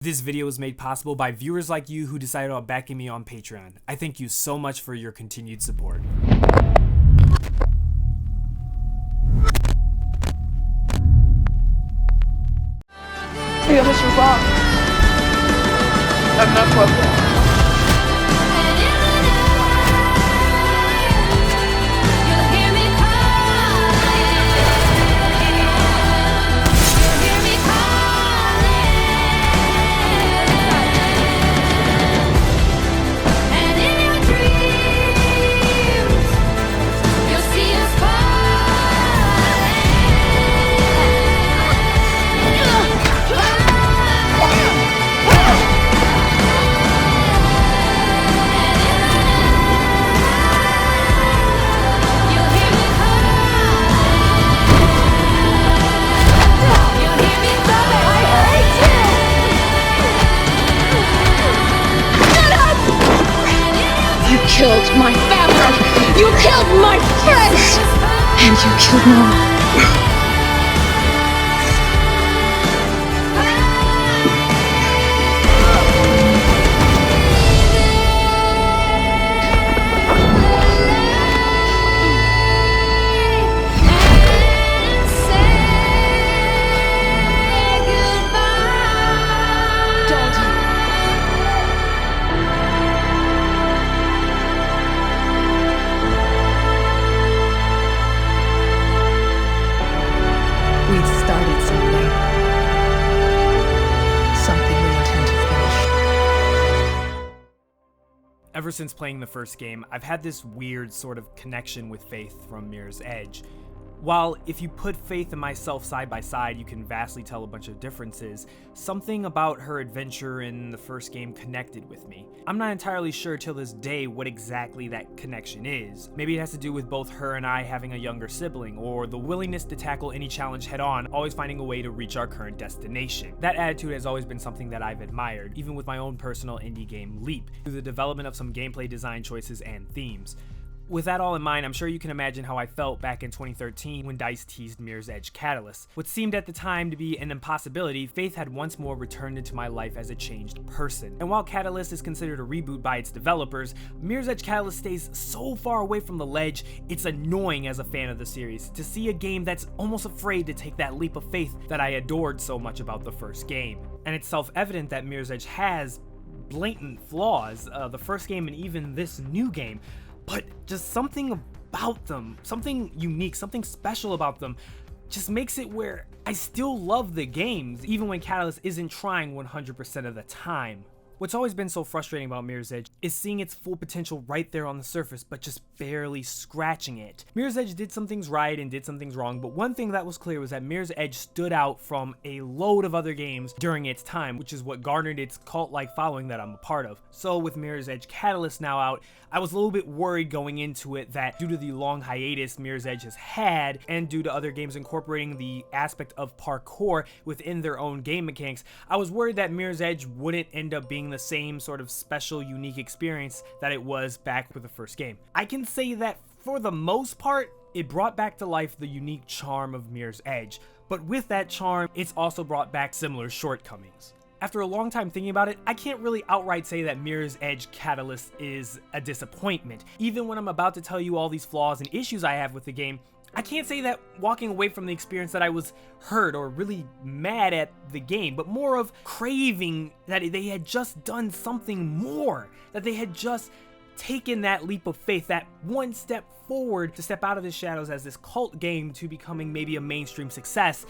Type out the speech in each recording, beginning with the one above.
This video was made possible by viewers like you who decided on backing me on Patreon. I thank you so much for your continued support.这个是时光，慢慢活过。 You killed my family! You killed my friends! And you killed Mom. We've started something. Something we intend to finish. Ever since playing the first game, I've had this weird sort of connection with Faith from Mirror's Edge. While if you put Faith and myself side by side, you can vastly tell a bunch of differences, something about her adventure in the first game connected with me. I'm not entirely sure till this day what exactly that connection is. Maybe it has to do with both her and I having a younger sibling, or the willingness to tackle any challenge head on, always finding a way to reach our current destination. That attitude has always been something that I've admired, even with my own personal indie game Leap, through the development of some gameplay design choices and themes. With that all in mind, I'm sure you can imagine how I felt back in 2013 when DICE teased Mirror's Edge Catalyst. What seemed at the time to be an impossibility, Faith had once more returned into my life as a changed person. And while Catalyst is considered a reboot by its developers, Mirror's Edge Catalyst stays so far away from the ledge, it's annoying as a fan of the series to see a game that's almost afraid to take that leap of faith that I adored so much about the first game. And it's self-evident that Mirror's Edge has blatant flaws, the first game and even this new game. But just something about them, something unique, something special about them, just makes it where I still love the games, even when Catalyst isn't trying 100% of the time. What's always been so frustrating about Mirror's Edge is seeing its full potential right there on the surface, but just barely scratching it. Mirror's Edge did some things right and did some things wrong, but one thing that was clear was that Mirror's Edge stood out from a load of other games during its time, which is what garnered its cult-like following that I'm a part of. So with Mirror's Edge Catalyst now out, I was a little bit worried going into it that due to the long hiatus Mirror's Edge has had, and due to other games incorporating the aspect of parkour within their own game mechanics, I was worried that Mirror's Edge wouldn't end up being the same sort of special, unique experience that it was back with the first game. I can say that for the most part, it brought back to life the unique charm of Mirror's Edge, but with that charm, it's also brought back similar shortcomings. After a long time thinking about it, I can't really outright say that Mirror's Edge Catalyst is a disappointment. Even when I'm about to tell you all these flaws and issues I have with the game, I can't say that walking away from the experience that I was hurt or really mad at the game, but more of craving that they had just done something more, that they had just taken that leap of faith, that one step forward to step out of the shadows as this cult game to becoming maybe a mainstream success.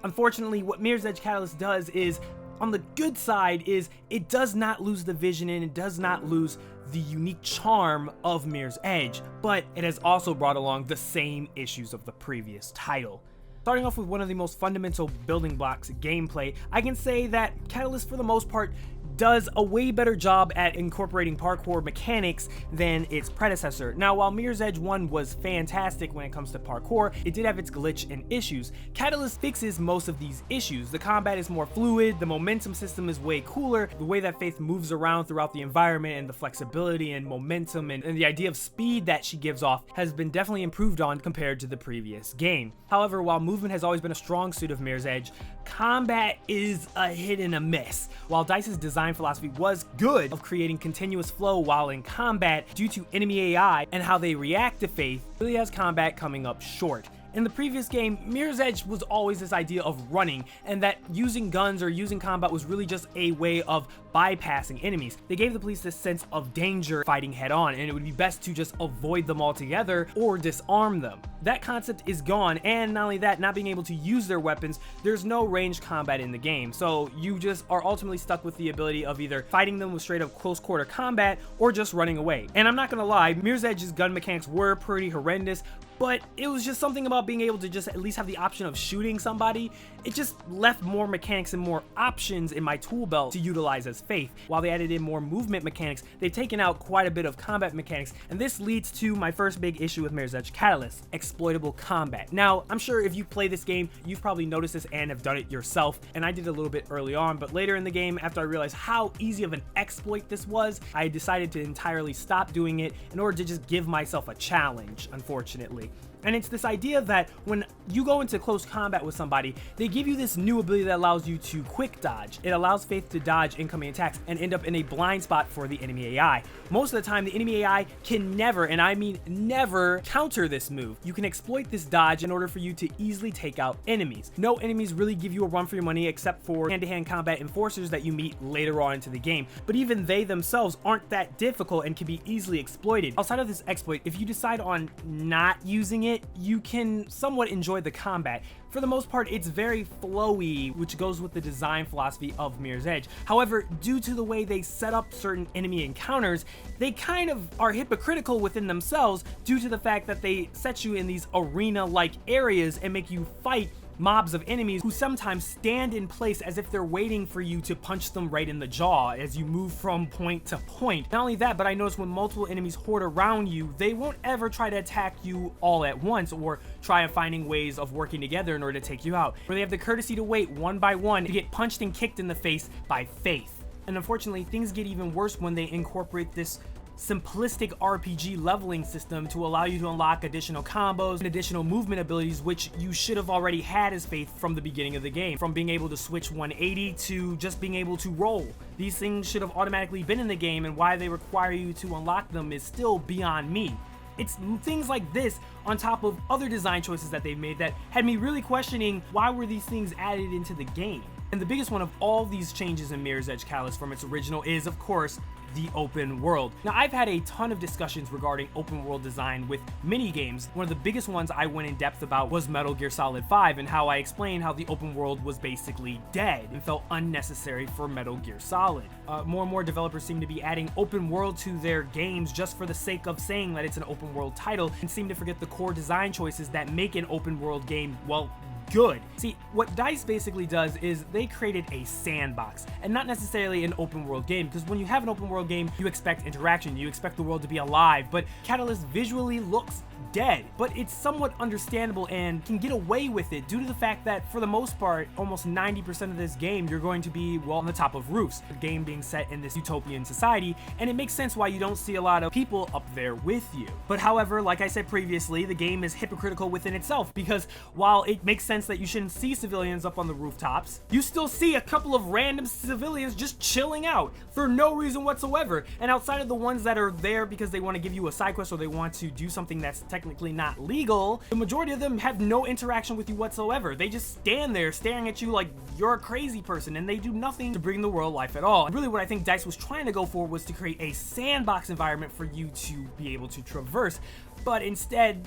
Unfortunately, what Mirror's Edge Catalyst does is, on the good side, is it does not lose the vision and it does not lose the unique charm of Mirror's Edge, but it has also brought along the same issues of the previous title. Starting off with one of the most fundamental building blocks, gameplay, I can say that Catalyst for the most part does a way better job at incorporating parkour mechanics than its predecessor. Now, while Mirror's Edge 1 was fantastic when it comes to parkour, it did have its glitch and issues. Catalyst fixes most of these issues. The combat is more fluid, the momentum system is way cooler, the way that Faith moves around throughout the environment and the flexibility and momentum and the idea of speed that she gives off has been definitely improved on compared to the previous game. However, while movement has always been a strong suit of Mirror's Edge, combat is a hit and a miss. While DICE's design philosophy was good of creating continuous flow while in combat due to enemy AI and how they react to Faith, really has combat coming up short. In the previous game, Mirror's Edge was always this idea of running, and that using guns or using combat was really just a way of bypassing enemies. They gave the police this sense of danger fighting head on, and it would be best to just avoid them altogether or disarm them. That concept is gone, and not only that, not being able to use their weapons, there's no ranged combat in the game, so you just are ultimately stuck with the ability of either fighting them with straight up close quarter combat or just running away. And I'm not gonna lie, Mirror's Edge's gun mechanics were pretty horrendous, but it was just something about being able to just at least have the option of shooting somebody. It just left more mechanics and more options in my tool belt to utilize as Faith. While they added in more movement mechanics, they've taken out quite a bit of combat mechanics, and this leads to my first big issue with Mirror's Edge Catalyst: exploitable combat. Now, I'm sure if you play this game, you've probably noticed this and have done it yourself, and I did a little bit early on, but later in the game, after I realized how easy of an exploit this was, I decided to entirely stop doing it in order to just give myself a challenge, unfortunately. And it's this idea that when you go into close combat with somebody, they give you this new ability that allows you to quick dodge. It allows Faith to dodge incoming attacks and end up in a blind spot for the enemy AI. Most of the time, the enemy AI can never, and I mean never, counter this move. You can exploit this dodge in order for you to easily take out enemies. No enemies really give you a run for your money except for hand-to-hand combat enforcers that you meet later on into the game, but even they themselves aren't that difficult and can be easily exploited. Outside of this exploit, if you decide on not using it, you can somewhat enjoy the combat. For the most part, it's very flowy, which goes with the design philosophy of Mirror's Edge. However, due to the way they set up certain enemy encounters, they kind of are hypocritical within themselves due to the fact that they set you in these arena-like areas and make you fight mobs of enemies who sometimes stand in place as if they're waiting for you to punch them right in the jaw as you move from point to point. Not only that, but I noticed when multiple enemies horde around you, they won't ever try to attack you all at once or try and finding ways of working together in order to take you out, where they have the courtesy to wait one by one to get punched and kicked in the face by Faith. And unfortunately, things get even worse when they incorporate this simplistic RPG leveling system to allow you to unlock additional combos and additional movement abilities, which you should have already had as Faith from the beginning of the game. From being able to switch 180 to just being able to roll. These things should have automatically been in the game, and why they require you to unlock them is still beyond me. It's things like this on top of other design choices that they've made that had me really questioning why were these things added into the game. And the biggest one of all these changes in Mirror's Edge Catalyst from its original is, of course, the open world. Now, I've had a ton of discussions regarding open world design with mini games. One of the biggest ones I went in depth about was Metal Gear Solid 5 and how I explained how the open world was basically dead and felt unnecessary for Metal Gear Solid. More and more developers seem to be adding open world to their games just for the sake of saying that it's an open world title and seem to forget the core design choices that make an open world game, well, good. See, what DICE basically does is they created a sandbox and not necessarily an open world game, because when you have an open world game, you expect interaction, you expect the world to be alive, but Catalyst visually looks dead, but it's somewhat understandable and can get away with it due to the fact that for the most part, almost 90% of this game, you're going to be, well, on the top of roofs, the game being set in this utopian society, and it makes sense why you don't see a lot of people up there with you. But however, like I said previously, the game is hypocritical within itself, because while it makes sense that you shouldn't see civilians up on the rooftops, you still see a couple of random civilians just chilling out for no reason whatsoever. And outside of the ones that are there because they want to give you a side quest or they want to do something that's technically not legal, the majority of them have no interaction with you whatsoever. They just stand there staring at you like you're a crazy person, and they do nothing to bring the world life at all. And really what I think DICE was trying to go for was to create a sandbox environment for you to be able to traverse, but instead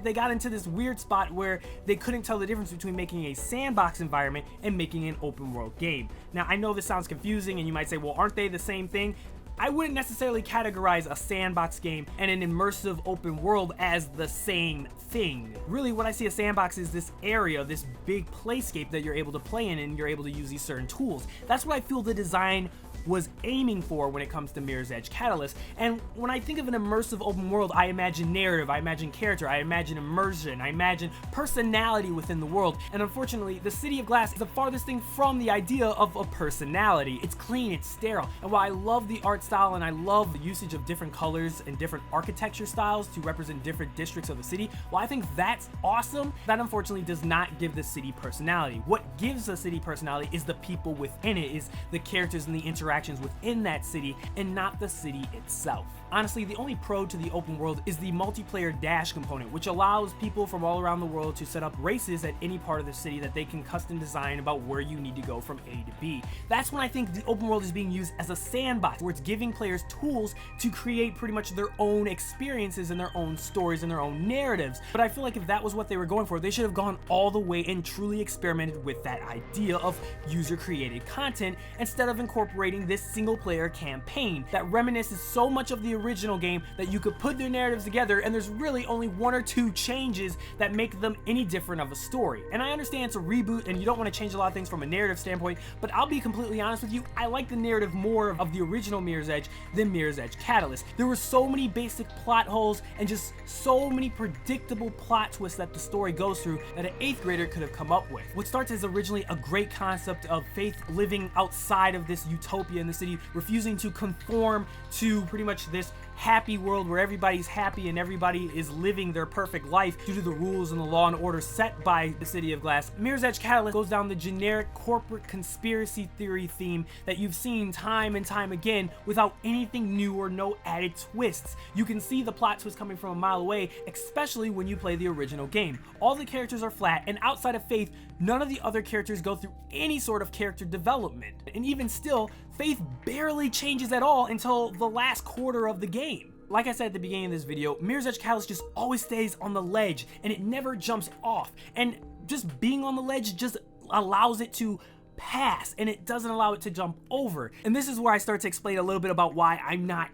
they got into this weird spot where they couldn't tell the difference between making a sandbox environment and making an open world game. Now, I know this sounds confusing and you might say, well, aren't they the same thing? I wouldn't necessarily categorize a sandbox game and an immersive open world as the same thing. Really, what I see a sandbox is this area, this big playscape that you're able to play in and you're able to use these certain tools. That's what I feel the design was aiming for when it comes to Mirror's Edge Catalyst. And when I think of an immersive open world, I imagine narrative, I imagine character, I imagine immersion, I imagine personality within the world. And unfortunately, the City of Glass is the farthest thing from the idea of a personality. It's clean, it's sterile. And while I love the art style and I love the usage of different colors and different architecture styles to represent different districts of the city, while I think that's awesome, that unfortunately does not give the city personality. What gives a city personality is the people within it, is the characters and the interactions within that city, and not the city itself. Honestly, the only pro to the open world is the multiplayer dash component, which allows people from all around the world to set up races at any part of the city that they can custom design about where you need to go from A to B. That's when I think the open world is being used as a sandbox, where it's giving players tools to create pretty much their own experiences and their own stories and their own narratives. But I feel like if that was what they were going for, they should have gone all the way and truly experimented with that idea of user-created content instead of incorporating this single-player campaign that reminisces so much of the original game that you could put their narratives together and there's really only one or two changes that make them any different of a story. And I understand it's a reboot and you don't want to change a lot of things from a narrative standpoint, but I'll be completely honest with you, I like the narrative more of the original Mirror's Edge than Mirror's Edge Catalyst. There were so many basic plot holes and just so many predictable plot twists that the story goes through that an 8th grader could have come up with. What starts as originally a great concept of Faith living outside of this utopia in the city, refusing to conform to pretty much this happy world where everybody's happy and everybody is living their perfect life due to the rules and the law and order set by the City of Glass. Mirror's Edge Catalyst goes down the generic corporate conspiracy theory theme that you've seen time and time again without anything new or no added twists. You can see the plot twist coming from a mile away, especially when you play the original game. All the characters are flat, and outside of Faith, none of the other characters go through any sort of character development. And even still, Faith barely changes at all until the last quarter of the game. Like I said at the beginning of this video, Mirror's Edge Catalyst just always stays on the ledge and it never jumps off. And just being on the ledge just allows it to pass and it doesn't allow it to jump over. And this is where I start to explain a little bit about why I'm not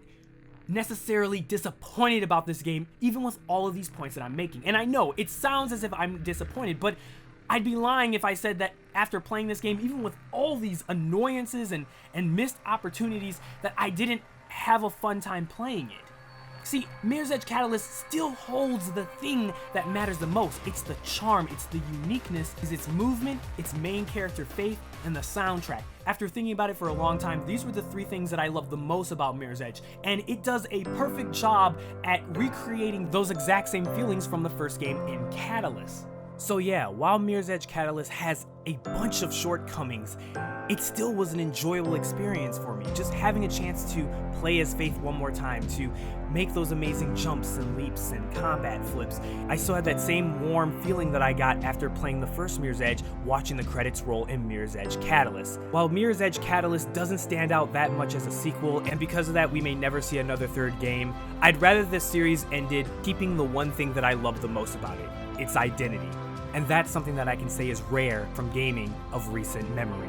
necessarily disappointed about this game, even with all of these points that I'm making. And I know it sounds as if I'm disappointed, but I'd be lying if I said that after playing this game, even with all these annoyances and missed opportunities, that I didn't have a fun time playing it. See, Mirror's Edge Catalyst still holds the thing that matters the most. It's the charm, it's the uniqueness, is its movement, its main character Faith, and the soundtrack. After thinking about it for a long time, these were the three things that I love the most about Mirror's Edge, and it does a perfect job at recreating those exact same feelings from the first game in Catalyst. So yeah, while Mirror's Edge Catalyst has a bunch of shortcomings, it still was an enjoyable experience for me. Just having a chance to play as Faith one more time, to make those amazing jumps and leaps and combat flips. I still had that same warm feeling that I got after playing the first Mirror's Edge, watching the credits roll in Mirror's Edge Catalyst. While Mirror's Edge Catalyst doesn't stand out that much as a sequel, and because of that we may never see another third game, I'd rather this series ended keeping the one thing that I love the most about it, its identity. And that's something that I can say is rare from gaming of recent memory.